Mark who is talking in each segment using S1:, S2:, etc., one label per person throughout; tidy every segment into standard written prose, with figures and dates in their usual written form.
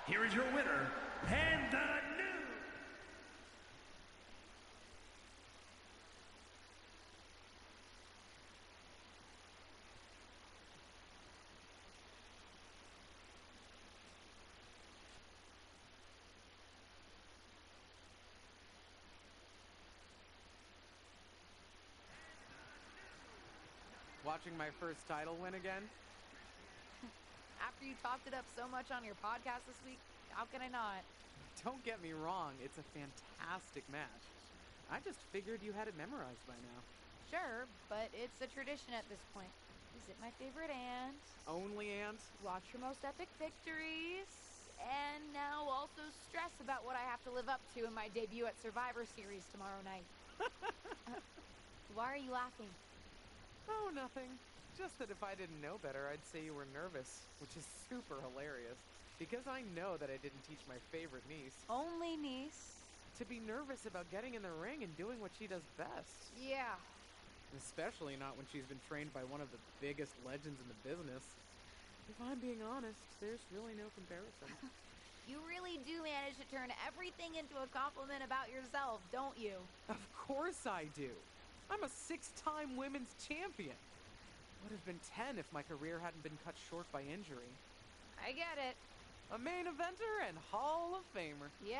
S1: Here is your winner, and the new...
S2: Watching my first title win again?
S3: After you talked it up so much on your podcast this week, how can I not?
S2: Don't get me wrong, it's a fantastic match. I just figured you had it memorized by now.
S3: Sure, but it's a tradition at this point. Visit my favorite aunt.
S2: Only aunt?
S3: Watch your most epic victories. And now also stress about what I have to live up to in my debut at Survivor Series tomorrow night. Why are you laughing?
S2: Oh, nothing. Just that if I didn't know better, I'd say you were nervous, which is super hilarious, because I know that I didn't teach my favorite niece.
S3: Only niece?
S2: To be nervous about getting in the ring and doing what she does best.
S3: Yeah.
S2: Especially not when she's been trained by one of the biggest legends in the business. If I'm being honest, there's really no comparison.
S3: You really do manage to turn everything into a compliment about yourself, don't you?
S2: Of course I do. I'm a 6-time women's champion. Would have been 10 if my career hadn't been cut short by injury.
S3: I get it.
S2: A main eventer and Hall of Famer.
S3: Yeah.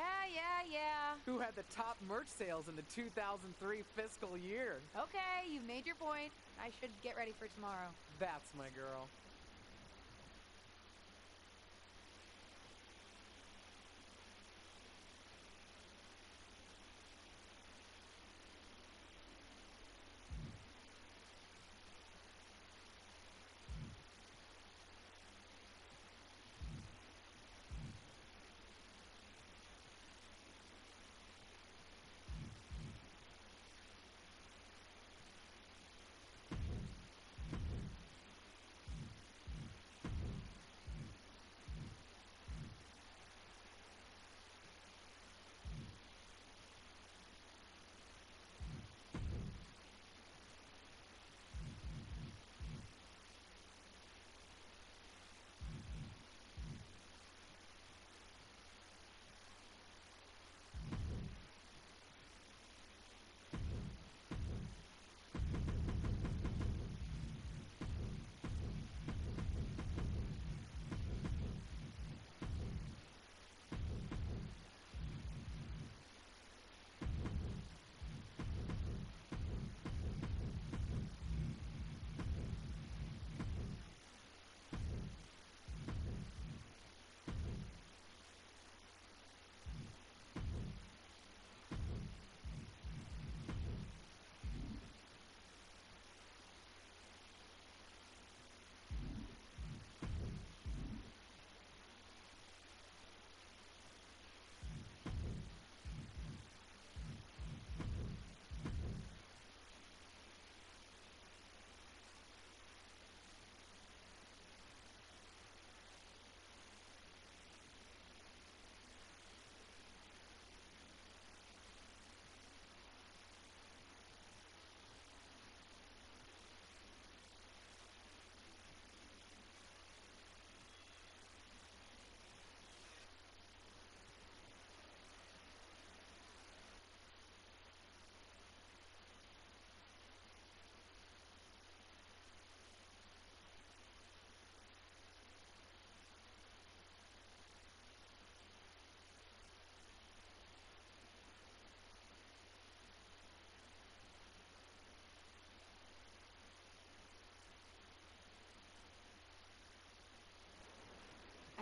S2: Who had the top merch sales in the 2003 fiscal year.
S3: Okay, you've made your point. I should get ready for tomorrow.
S2: That's my girl.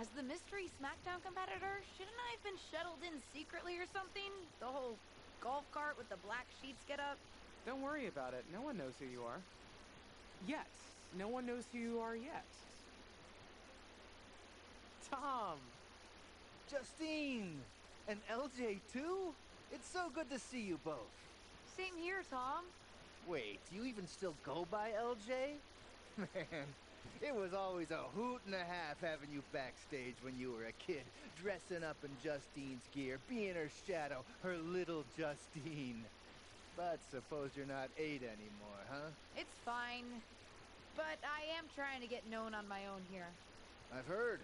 S3: As the mystery SmackDown competitor, shouldn't I have been shuttled in secretly or something? The whole golf cart with the black sheets get up?
S2: Don't worry about it. No one knows who you are. Yet. No one knows who you are yet. Tom!
S4: Justine! And LJ too? It's so good to see you both.
S3: Same here, Tom.
S4: Wait, do you even still go by LJ? Man, it was always a hoot and a half having you backstage when you were a kid, dressing up in Justine's gear, being her shadow, her little Justine. But suppose you're not 8 anymore, huh?
S3: It's fine. But I am trying to get known on my own here.
S4: I've heard.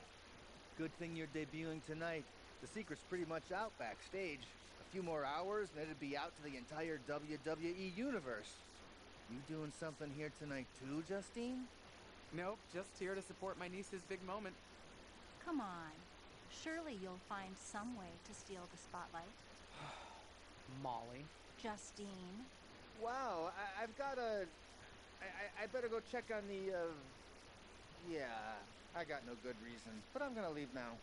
S4: Good thing you're debuting tonight. The secret's pretty much out backstage. A few more hours and it'd be out to the entire WWE universe. You doing something here tonight too, Justine?
S2: Nope, just here to support my niece's big moment.
S5: Come on. Surely you'll find some way to steal the spotlight.
S2: Molly.
S5: Justine.
S4: Wow, I've got a... I better go check on the, Yeah, I got no good reason, but I'm gonna leave now.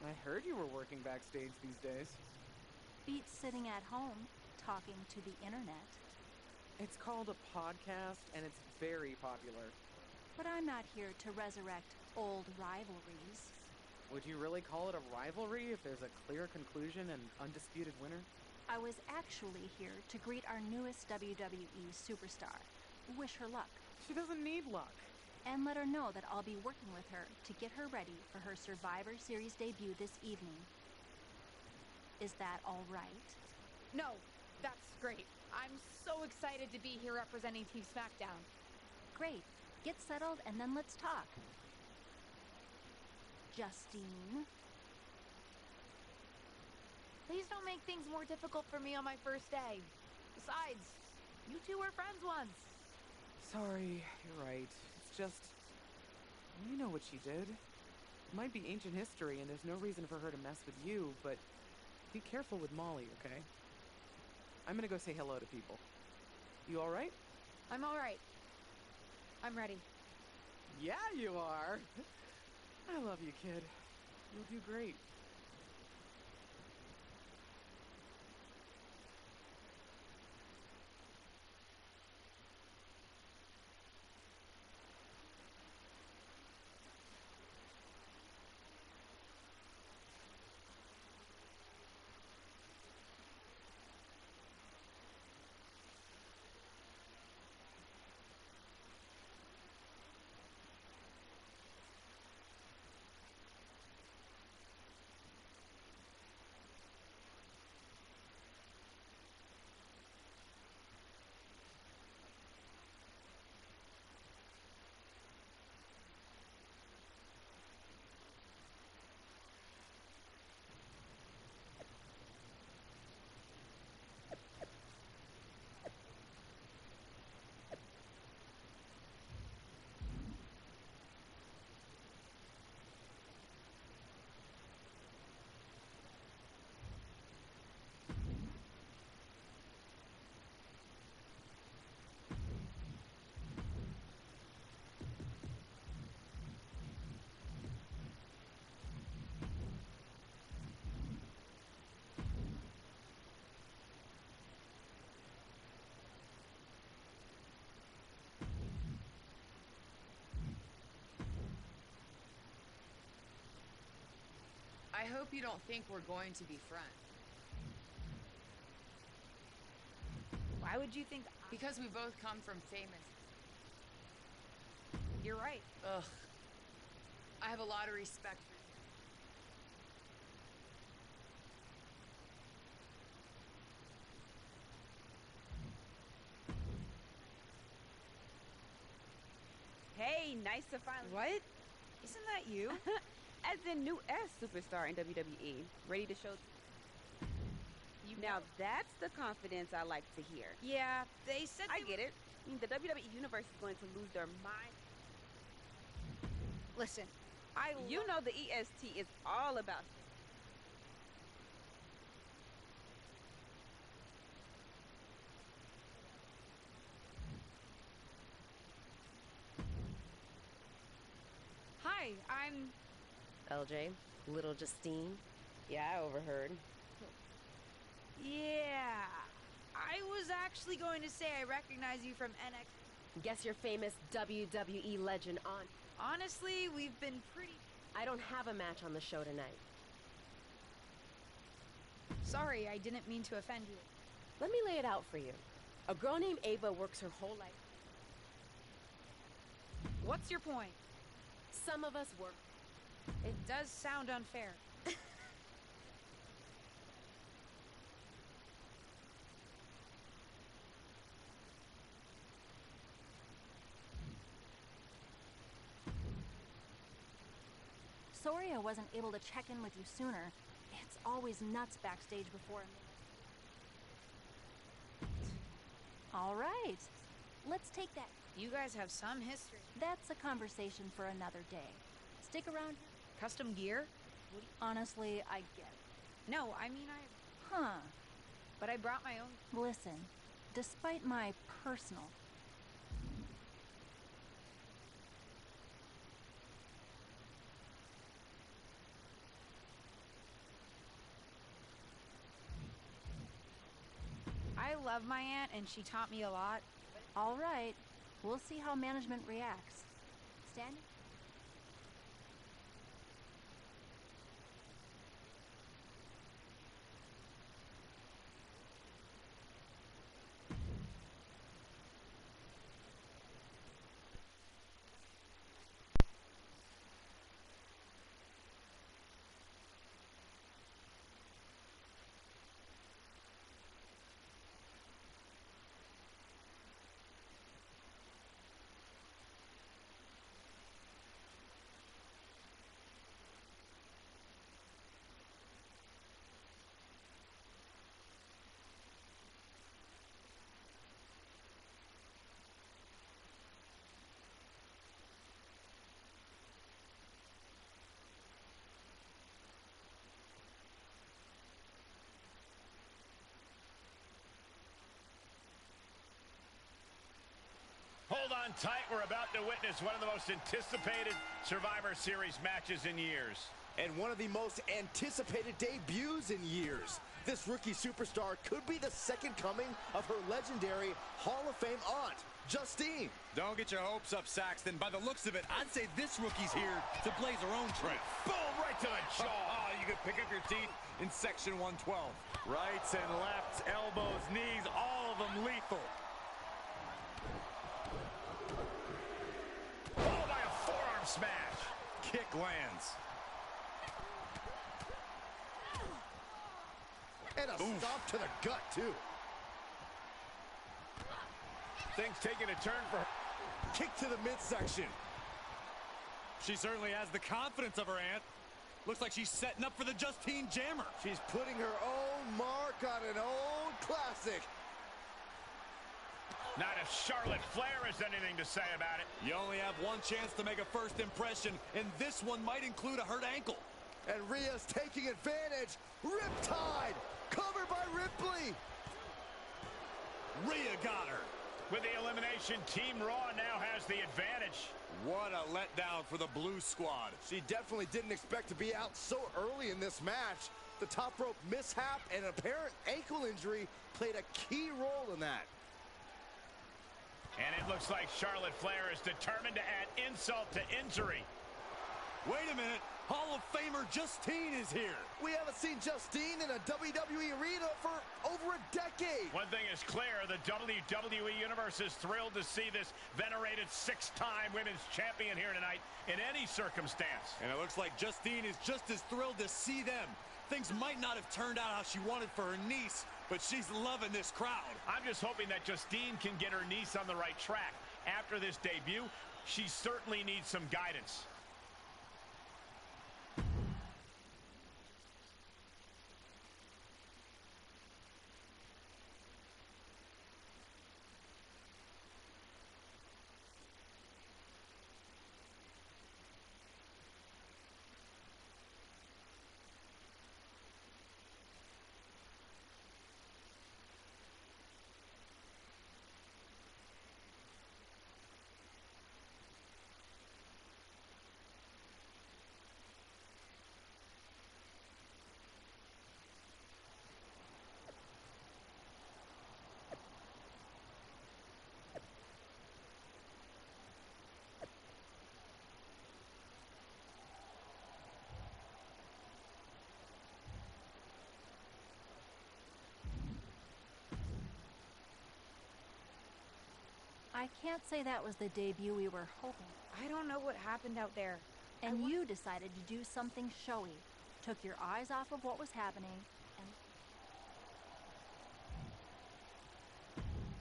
S2: I heard you were working backstage these days.
S5: Beats sitting at home, talking to the internet.
S2: It's called a podcast, and it's very popular.
S5: But I'm not here to resurrect old rivalries.
S2: Would you really call it a rivalry if there's a clear conclusion and undisputed winner?
S5: I was actually here to greet our newest WWE superstar. Wish her luck.
S2: She doesn't need luck.
S5: And let her know that I'll be working with her to get her ready for her Survivor Series debut this evening. Is that all right?
S3: No, that's great. I'm so excited to be here representing Team SmackDown.
S5: Great. Get settled and then let's talk. Justine?
S3: Please don't make things more difficult for me on my first day. Besides, you two were friends once.
S2: Sorry, you're right. It's just... You know what she did. It might be ancient history, and there's no reason for her to mess with you, but be careful with Molly, okay? I'm gonna go say hello to people. You alright?
S3: I'm alright. I'm ready.
S2: Yeah, you are! I love you, kid. You'll do great.
S6: I hope you don't think we're going to be friends.
S3: Why would you think...
S6: Because we both come from famous...
S3: You're right.
S6: Ugh. I have a lot of respect for you.
S7: Hey, nice to finally...
S8: What?
S7: Isn't that you?
S8: As in new S superstar in WWE, ready to show. Now that's the confidence I like to hear.
S7: Yeah, they said
S8: I get it. I mean, the WWE universe is going to lose their mind.
S7: Listen,
S8: You know the EST is all about.
S3: Hi, I'm...
S9: LJ, little Justine.
S8: Yeah, I overheard.
S7: Yeah. I was actually going to say I recognize you from NXT.
S9: Guess your famous WWE legend on.
S7: Honestly, we've been pretty...
S9: I don't have a match on the show tonight.
S7: Sorry, I didn't mean to offend you.
S9: Let me lay it out for you. A girl named Ava works her whole life.
S7: What's your point?
S9: Some of us work.
S7: It does sound unfair.
S5: Sorry I wasn't able to check in with you sooner. It's always nuts backstage before a minute. All right. Let's take that.
S7: You guys have some history.
S5: That's a conversation for another day. Stick around.
S7: Custom gear?
S5: Honestly, I get it.
S7: No, I mean
S5: Huh.
S7: But I brought my own.
S5: Listen, despite my personal...
S7: I love my aunt, and she taught me a lot.
S5: All right. We'll see how management reacts. Stand.
S1: Hold on tight. We're about to witness one of the most anticipated Survivor Series matches in years.
S10: And one of the most anticipated debuts in years. This rookie superstar could be the second coming of her legendary Hall of Fame aunt, Justine.
S11: Don't get your hopes up, Saxton. By the looks of it, I'd say this rookie's here to blaze her own trail.
S1: Boom, right to the jaw.
S11: Oh, you can pick up your teeth in section 112.
S12: Rights and lefts, elbows, knees, all of them lethal.
S1: Followed by a forearm smash.
S11: Kick lands.
S10: And a stomp to the gut, too.
S1: Things taking a turn for her.
S11: Kick to the midsection. She certainly has the confidence of her aunt. Looks like she's setting up for the Justine Jammer.
S10: She's putting her own mark on an old classic.
S1: Not if Charlotte Flair has anything to say about it.
S11: You only have one chance to make a first impression, and this one might include a hurt ankle.
S10: And Rhea's taking advantage. Riptide, covered by Ripley.
S11: Rhea got her.
S1: With the elimination, Team Raw now has the advantage.
S11: What a letdown for the Blue Squad.
S10: She definitely didn't expect to be out so early in this match. The top rope mishap and an apparent ankle injury played a key role in that.
S1: And it looks like Charlotte Flair is determined to add insult to injury.
S11: Wait a minute. Hall of Famer Justine is here.
S10: We haven't seen Justine in a WWE arena for over a decade.
S1: One thing is clear, the WWE Universe is thrilled to see this venerated six-time women's champion here tonight in any circumstance.
S11: And it looks like Justine is just as thrilled to see them. Things might not have turned out how she wanted for her niece, but she's loving this crowd.
S1: I'm just hoping that Justine can get her niece on the right track. After this debut, she certainly needs some guidance.
S5: I can't say that was the debut we were hoping.
S7: I don't know what happened out there.
S5: And you decided to do something showy. Took your eyes off of what was happening, and...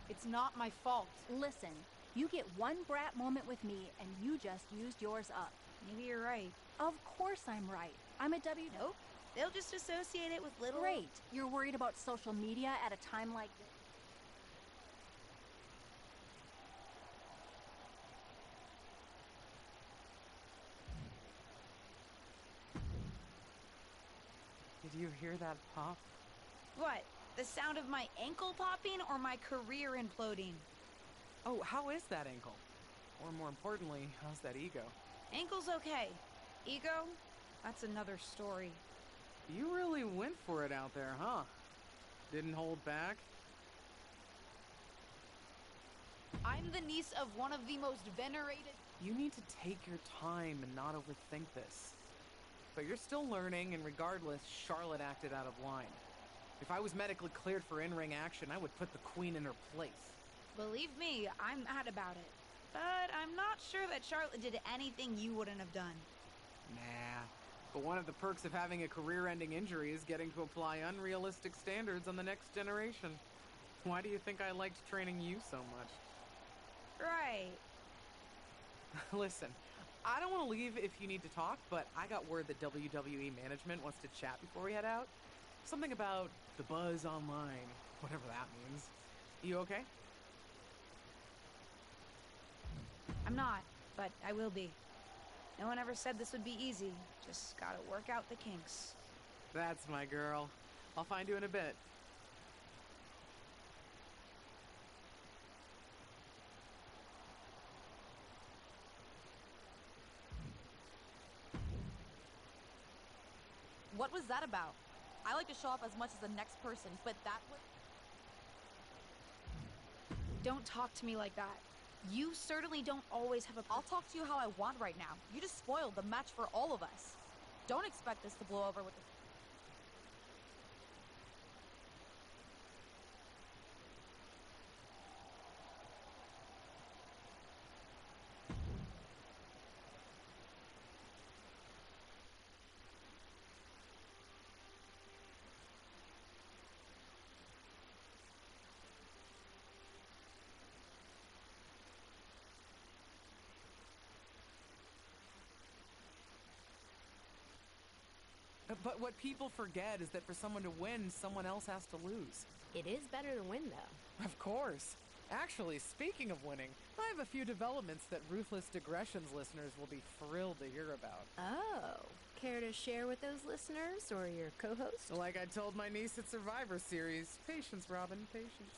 S3: It's not my fault.
S5: Listen, you get one brat moment with me, and you just used yours up.
S7: Maybe you're right.
S5: Of course I'm right. I'm a
S7: Nope. They'll just associate it with little...
S5: Great. You're worried about social media at a time like this?
S2: Did you hear that pop?
S7: What? The sound of my ankle popping or my career imploding?
S2: Oh, how is that ankle? Or more importantly, how's that ego?
S7: Ankle's okay. Ego? That's another story.
S2: You really went for it out there, huh? Didn't hold back?
S3: I'm the niece of one of the most venerated...
S2: You need to take your time and not overthink this. But you're still learning, and regardless, Charlotte acted out of line. If I was medically cleared for in-ring action, I would put the queen in her place.
S7: Believe me, I'm mad about it. But I'm not sure that Charlotte did anything you wouldn't have done.
S2: Nah. But one of the perks of having a career-ending injury is getting to apply unrealistic standards on the next generation. Why do you think I liked training you so much?
S7: Right.
S2: Listen, I don't want to leave if you need to talk, but I got word that WWE management wants to chat before we head out. Something about the buzz online, whatever that means. You okay?
S7: I'm not, but I will be. No one ever said this would be easy. Just gotta work out the kinks.
S2: That's my girl. I'll find you in a bit.
S3: What was that about? I like to show off as much as the next person, but that was...
S7: Don't talk to me like that. You certainly don't always have a...
S3: I'll talk to you how I want right now. You just spoiled the match for all of us. Don't expect this to blow over with the...
S2: But what people forget is that for someone to win, someone else has to lose.
S9: It is better to win, though.
S2: Of course. Actually, speaking of winning, I have a few developments that Ruthless Digressions listeners will be thrilled to hear about.
S9: Oh, care to share with those listeners or your co-host?
S2: Like I told my niece at Survivor Series, patience, Robin, patience.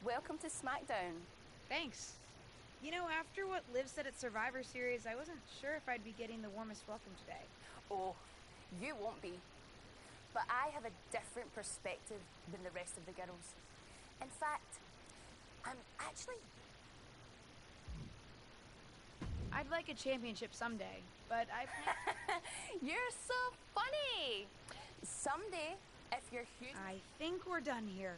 S13: Welcome to SmackDown.
S7: Thanks. You know, after what Liv said at Survivor Series, I wasn't sure if I'd be getting the warmest welcome today.
S13: Oh, you won't be. But I have a different perspective than the rest of the girls. In fact, I'm actually...
S7: I'd like a championship someday, but I plan...
S13: You're so funny! Someday, if you're huge...
S7: I think we're done here.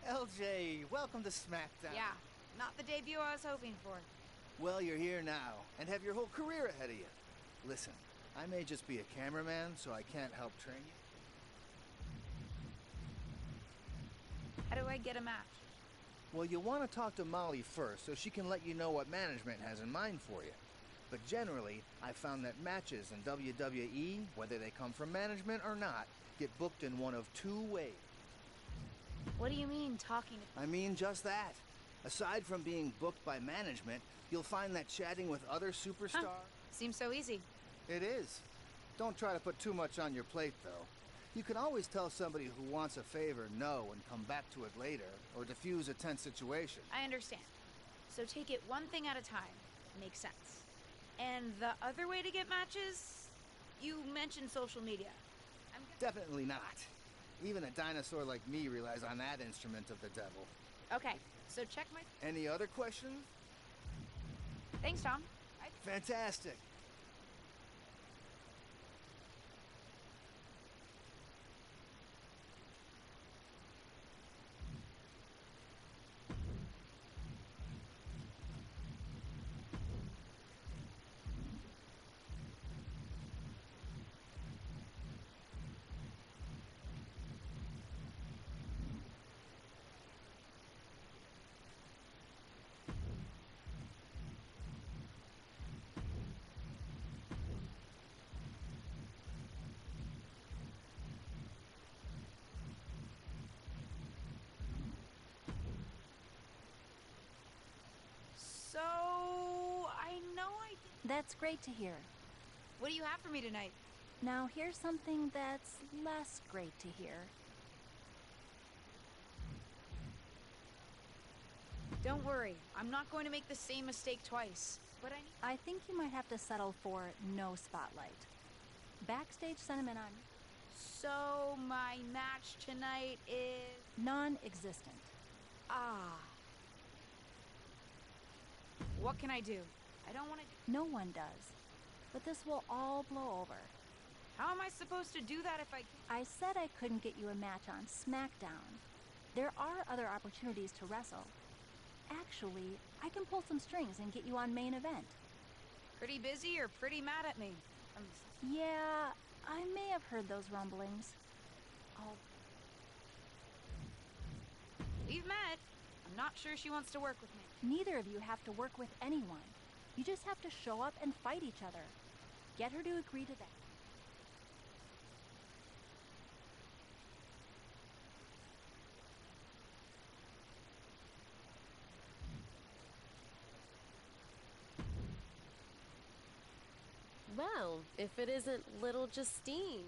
S4: LJ, welcome to SmackDown.
S7: Yeah, not the debut I was hoping for.
S4: Well, you're here now, and have your whole career ahead of you. Listen, I may just be a cameraman, so I can't help train you.
S7: How do I get a match?
S4: Well, you want to talk to Molly first, so she can let you know what management has in mind for you. But generally, I found that matches in WWE, whether they come from management or not, get booked in one of two ways.
S7: What do you mean, talking to...
S4: I mean just that. Aside from being booked by management, you'll find that chatting with other superstars...
S7: Seems so easy.
S4: It is. Don't try to put too much on your plate, though. You can always tell somebody who wants a favor no and come back to it later, or diffuse a tense situation.
S7: I understand. So take it one thing at a time. Makes sense. And the other way to get matches? You mentioned social media.
S4: Definitely not. Even a dinosaur like me relies on that instrument of the devil.
S7: Okay, so check my...
S4: Any other questions?
S7: Thanks, Tom.
S4: Fantastic.
S7: So... I know I did...
S5: That's great to hear.
S7: What do you have for me tonight?
S5: Now here's something that's less great to hear.
S7: Don't worry, I'm not going to make the same mistake twice. But
S5: I think you might have to settle for no spotlight. Backstage sentiment on...
S7: So, my match tonight is...
S5: non-existent.
S7: Ah. What can I do? I don't want to...
S5: No one does. But this will all blow over.
S7: How am I supposed to do that if I...
S5: I said I couldn't get you a match on SmackDown. There are other opportunities to wrestle. Actually, I can pull some strings and get you on main event.
S7: Pretty busy or pretty mad at me?
S5: Yeah, I may have heard those rumblings.
S7: We've met. I'm not sure she wants to work with me.
S5: Neither of you have to work with anyone. You just have to show up and fight each other. Get her to agree to that.
S9: Well, if it isn't little Justine.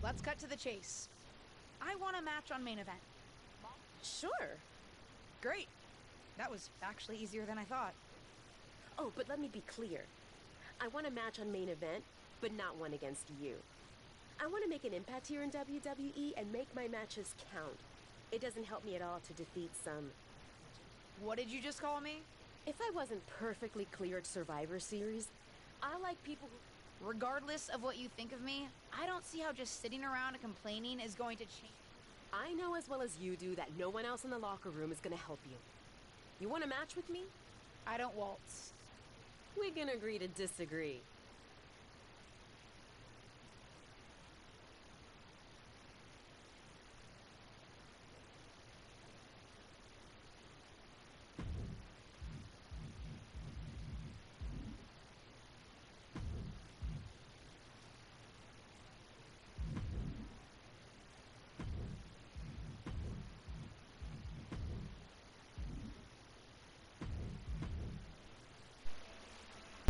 S7: Let's cut to the chase. I want a match on main event.
S9: Sure.
S7: Great. That was actually easier than I thought.
S9: Oh, but let me be clear. I want a match on main event, but not one against you. I want to make an impact here in WWE and make my matches count. It doesn't help me at all to defeat some...
S7: What did you just call me?
S9: If I wasn't perfectly clear at Survivor Series, I like people who...
S7: Regardless of what you think of me, I don't see how just sitting around and complaining is going to change.
S9: I know as well as you do that no one else in the locker room is going to help you. You want a match with me?
S7: I don't waltz.
S9: We can agree to disagree.